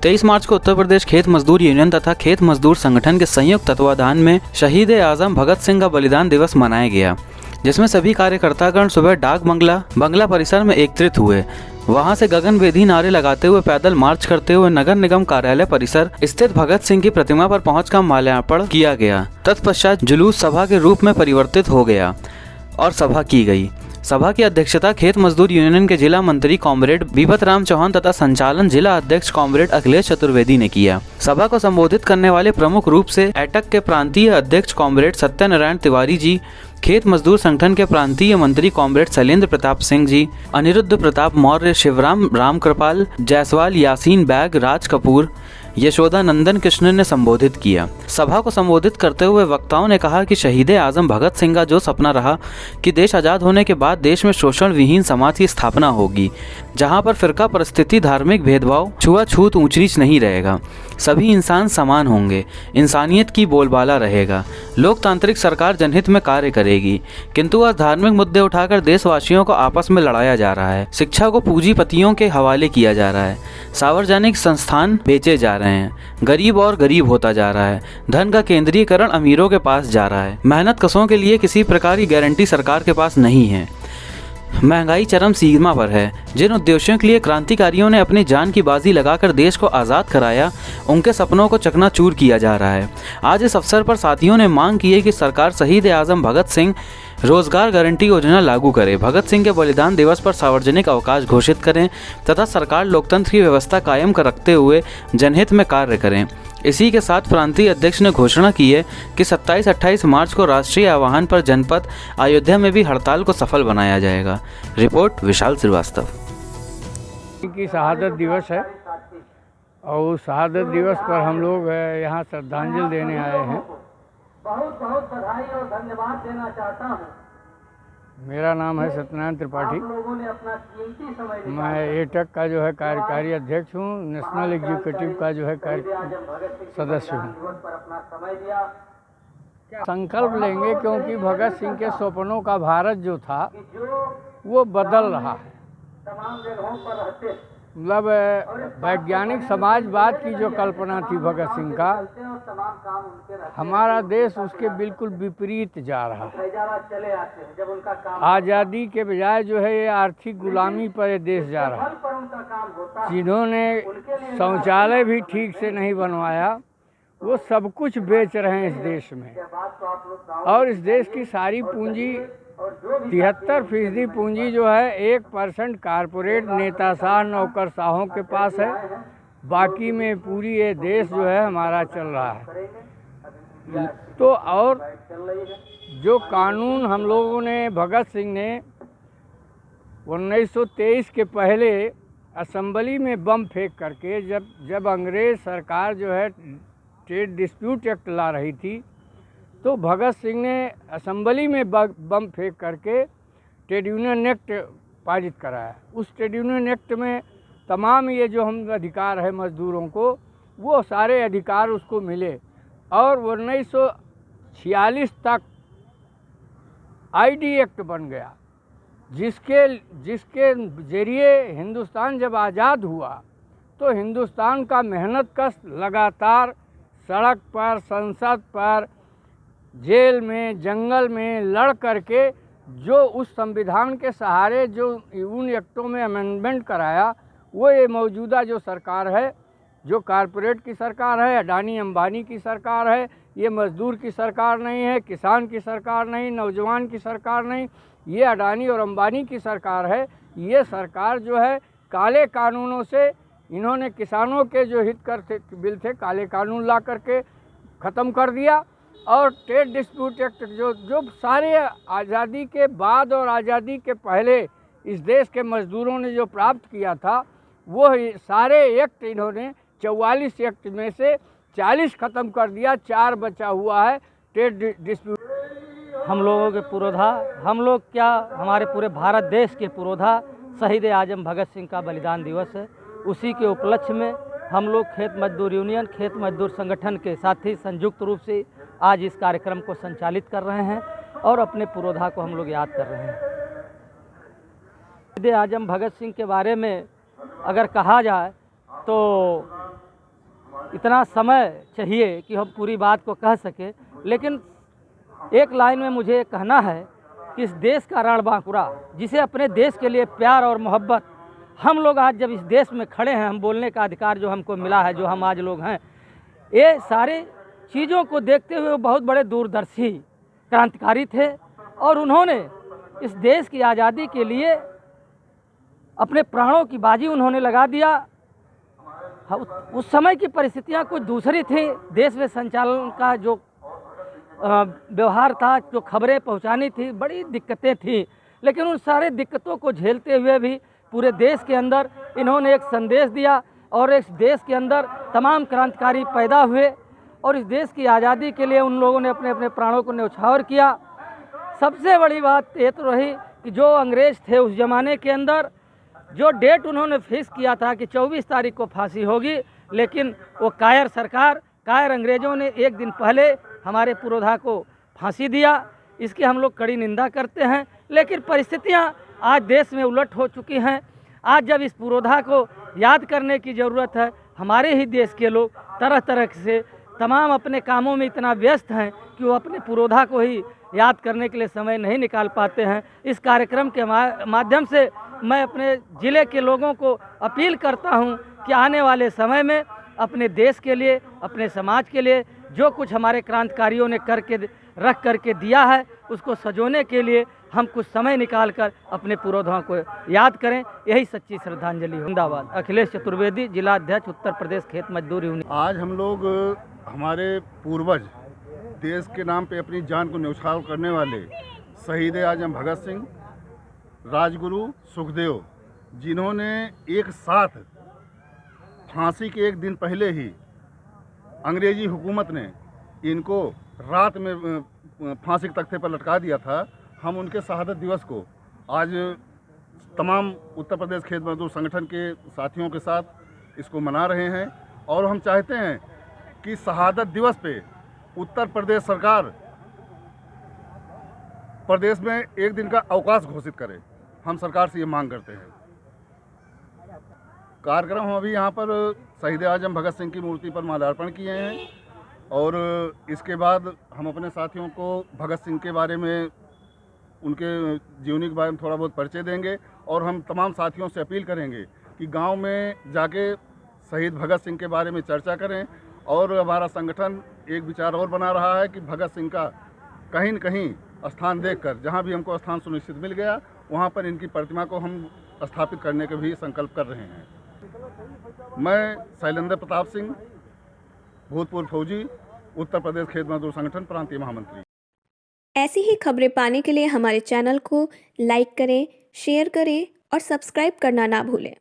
23 मार्च को उत्तर प्रदेश खेत मजदूर यूनियन तथा खेत मजदूर संगठन के संयुक्त तत्वाधान में शहीद आजम भगत सिंह का बलिदान दिवस मनाया गया, जिसमें सभी कार्यकर्तागण सुबह डाक बंगला परिसर में एकत्रित हुए। वहां से गगनभेदी नारे लगाते हुए पैदल मार्च करते हुए नगर निगम कार्यालय परिसर स्थित भगत सिंह की प्रतिमा पर पहुंचकर माल्यार्पण किया गया। तत्पश्चात जुलूस सभा के रूप में परिवर्तित हो गया और सभा की गई। सभा की अध्यक्षता खेत मजदूर यूनियन के जिला मंत्री कॉमरेड बीपत राम चौहान तथा संचालन जिला अध्यक्ष कॉमरेड अखिलेश चतुर्वेदी ने किया। सभा को संबोधित करने वाले प्रमुख रूप से एटक के प्रांतीय अध्यक्ष कॉमरेड सत्यनारायण तिवारी जी, खेत मजदूर संगठन के प्रांतीय मंत्री कॉमरेड शैलेंद्र प्रताप सिंह जी, अनिरुद्ध प्रताप मौर्य, शिवराम राम कृपाल जायसवाल, यासीन बैग, राज कपूर, यशोदा नंदन कृष्ण ने संबोधित किया। सभा को संबोधित करते हुए वक्ताओं ने कहा कि शहीद आजम भगत सिंह का जो सपना रहा कि देश आज़ाद होने के बाद देश में शोषण विहीन समाज की स्थापना होगी, जहां पर फिरका परिस्थिति, धार्मिक भेदभाव, छुआछूत, ऊंच नीच नहीं रहेगा, सभी इंसान समान होंगे, इंसानियत की बोलबाला रहेगा, लोकतांत्रिक सरकार जनहित में कार्य करेगी। किंतु आज धार्मिक मुद्दे उठाकर देशवासियों को आपस में लड़ाया जा रहा है, शिक्षा को पूंजीपतियों के हवाले किया जा रहा है, सार्वजनिक संस्थान बेचे जा रहे हैं, गरीब और गरीब होता जा रहा है, धन का केंद्रीकरण अमीरों के पास जा रहा है, मेहनत कशों के लिए किसी प्रकार की गारंटी सरकार के पास नहीं है, महंगाई चरम सीमा पर है। जिन उद्देश्यों के लिए क्रांतिकारियों ने अपनी जान की बाजी लगाकर देश को आज़ाद कराया, उनके सपनों को चकनाचूर किया जा रहा है। आज इस अवसर पर साथियों ने मांग की है कि सरकार शहीद आजम भगत सिंह रोजगार गारंटी योजना लागू करे, भगत सिंह के बलिदान दिवस पर सार्वजनिक अवकाश घोषित करें तथा सरकार लोकतंत्र की व्यवस्था कायम कर रखते हुए जनहित में कार्य करें। इसी के साथ प्रांतीय अध्यक्ष ने घोषणा की है कि 27-28 मार्च को राष्ट्रीय आह्वान पर जनपद अयोध्या में भी हड़ताल को सफल बनाया जाएगा। रिपोर्ट विशाल श्रीवास्तव। की शहादत दिवस है और उस शहादत दिवस पर हम लोग यहाँ श्रद्धांजलि देने आए हैं। बहुत बहुत बधाई और धन्यवाद देना चाहता हूँ। मेरा नाम है सत्यनारायण त्रिपाठी। लोगों ने अपना कीमती समय मैं एटक का जो है कार्यकारी अध्यक्ष हूँ, नेशनल एग्जीक्यूटिव का जो है सदस्य हूँ। संकल्प लेंगे क्योंकि भगत सिंह के सपनों का भारत जो था वो बदल रहा है। तमाम जगहों पर रहते, मतलब वैज्ञानिक समाजवाद की जो कल्पना थी भगत सिंह का, हमारा देश उसके बिल्कुल विपरीत जा रहा है। चले आते हैं जब उनका काम आज़ादी के बजाय जो है ये आर्थिक गुलामी पर ये देश जा रहा है। पर उनका काम होता है। जिन्होंने शौचालय भी ठीक से नहीं बनवाया, वो सब कुछ बेच रहे हैं इस देश में, और इस देश की सारी पूंजी 73% पूंजी जो है 1% कारपोरेट नेताशाह नौकरशाहों के पास है। बाकी में पूरी ये देश जो है हमारा चल रहा है। तो और जो कानून हम लोगों ने, भगत सिंह ने 1923 के पहले असेंबली में बम फेंक करके, जब अंग्रेज़ सरकार जो है ट्रेड डिस्प्यूट एक्ट ला रही थी, तो भगत सिंह ने असेंबली में बम फेंक करके ट्रेड यूनियन एक्ट पारित कराया। उस ट्रेड यूनियन एक्ट में तमाम ये जो हम अधिकार है मजदूरों को, वो सारे अधिकार उसको मिले। और 1946 तक आईडी एक्ट बन गया, जिसके जरिए हिंदुस्तान जब आज़ाद हुआ तो हिंदुस्तान का मेहनत कश लगातार सड़क पर, संसद पर, जेल में, जंगल में लड़ करके जो उस संविधान के सहारे जो उन एक्टों में अमेंडमेंट कराया, वो ये मौजूदा जो सरकार है, जो कारपोरेट की सरकार है, अडानी अंबानी की सरकार है, ये मजदूर की सरकार नहीं है, किसान की सरकार नहीं, नौजवान की सरकार नहीं, ये अडानी और अंबानी की सरकार है। ये सरकार जो है काले कानूनों से, इन्होंने किसानों के जो हित कर बिल थे, काले कानून ला करके ख़त्म कर दिया। और ट्रेड डिस्प्यूट एक्ट जो सारे आज़ादी के बाद और आज़ादी के पहले इस देश के मज़दूरों ने जो प्राप्त किया था, वो सारे एक्ट इन्होंने 44 एक्ट में से 40 ख़त्म कर दिया, 4 बचा हुआ है ट्रेड डिस्प्यूट। हम लोगों के पुरोधा, हम लोग क्या, हमारे पूरे भारत देश के पुरोधा शहीद आजम भगत सिंह का बलिदान दिवस है। उसी के उपलक्ष्य में हम लोग खेत मजदूर यूनियन, खेत मजदूर संगठन के साथी संयुक्त रूप से आज इस कार्यक्रम को संचालित कर रहे हैं और अपने पुरोधा को हम लोग याद कर रहे हैं। शहीद आजम भगत सिंह के बारे में अगर कहा जाए तो इतना समय चाहिए कि हम पूरी बात को कह सके, लेकिन एक लाइन में मुझे कहना है कि इस देश का रणबांकुरा, जिसे अपने देश के लिए प्यार और मोहब्बत, हम लोग आज जब इस देश में खड़े हैं, हम बोलने का अधिकार जो हमको मिला है, जो हम आज लोग हैं, ये सारे चीज़ों को देखते हुए वो बहुत बड़े दूरदर्शी क्रांतिकारी थे और उन्होंने इस देश की आज़ादी के लिए अपने प्राणों की बाजी उन्होंने लगा दिया। उस समय की परिस्थितियां कुछ दूसरी थी। देश में संचालन का जो व्यवहार था, जो खबरें पहुंचानी थी, बड़ी दिक्कतें थी, लेकिन उन सारे दिक्कतों को झेलते हुए भी पूरे देश के अंदर इन्होंने एक संदेश दिया और इस देश के अंदर तमाम क्रांतिकारी पैदा हुए और इस देश की आज़ादी के लिए उन लोगों ने अपने अपने प्राणों को न्यौछावर किया। सबसे बड़ी बात ये तो रही कि जो अंग्रेज़ थे उस ज़माने के अंदर, जो डेट उन्होंने फिक्स किया था कि 24 तारीख को फांसी होगी, लेकिन वो कायर सरकार, कायर अंग्रेज़ों ने एक दिन पहले हमारे पुरोधा को फांसी दिया। इसकी हम लोग कड़ी निंदा करते हैं, लेकिन परिस्थितियां आज देश में उलट हो चुकी हैं। आज जब इस पुरोधा को याद करने की ज़रूरत है, हमारे ही देश के लोग तरह तरह से तमाम अपने कामों में इतना व्यस्त हैं कि वो अपने पुरोधा को ही याद करने के लिए समय नहीं निकाल पाते हैं। इस कार्यक्रम के माध्यम से मैं अपने ज़िले के लोगों को अपील करता हूं कि आने वाले समय में अपने देश के लिए, अपने समाज के लिए जो कुछ हमारे क्रांतिकारियों ने रख करके दिया है, उसको सजोने के लिए हम कुछ समय निकाल कर अपने पुरोधा को याद करें। यही सच्ची श्रद्धांजलि हो। जिंदाबाद। अखिलेश चतुर्वेदी, जिला अध्यक्ष, उत्तर प्रदेश खेत मजदूर यूनियन। आज हम लोग हमारे पूर्वज देश के नाम पे अपनी जान को न्यौछावर करने वाले शहीद आजम भगत सिंह, राजगुरु सुखदेव, जिन्होंने एक साथ फांसी के एक दिन पहले ही अंग्रेजी हुकूमत ने इनको रात में फांसी के तख्ते पर लटका दिया था, हम उनके शहादत दिवस को आज तमाम उत्तर प्रदेश खेत मजदूर संगठन के साथियों के साथ इसको मना रहे हैं। और हम चाहते हैं कि शहादत दिवस पे उत्तर प्रदेश सरकार प्रदेश में एक दिन का अवकाश घोषित करे। हम सरकार से ये मांग करते हैं। कार्यक्रम हम अभी यहाँ पर शहीद आजम भगत सिंह की मूर्ति पर माल्यार्पण किए हैं और इसके बाद हम अपने साथियों को भगत सिंह के बारे में, उनके जीवनी के बारे में थोड़ा बहुत परिचय देंगे और हम तमाम साथियों से अपील करेंगे कि गांव में जाके शहीद भगत सिंह के बारे में चर्चा करें। और हमारा संगठन एक विचार और बना रहा है कि भगत सिंह का कहीं न कहीं स्थान देखकर, जहां भी हमको स्थान सुनिश्चित मिल गया, वहां पर इनकी प्रतिमा को हम स्थापित करने के भी संकल्प कर रहे हैं। मैं शैलेंद्र प्रताप सिंह, भूतपूर्व फौजी, उत्तर प्रदेश खेत मजदूर संगठन प्रांतीय महामंत्री। ऐसी ही खबरें पाने के लिए हमारे चैनल को लाइक करें, शेयर करें और सब्सक्राइब करना ना भूलें।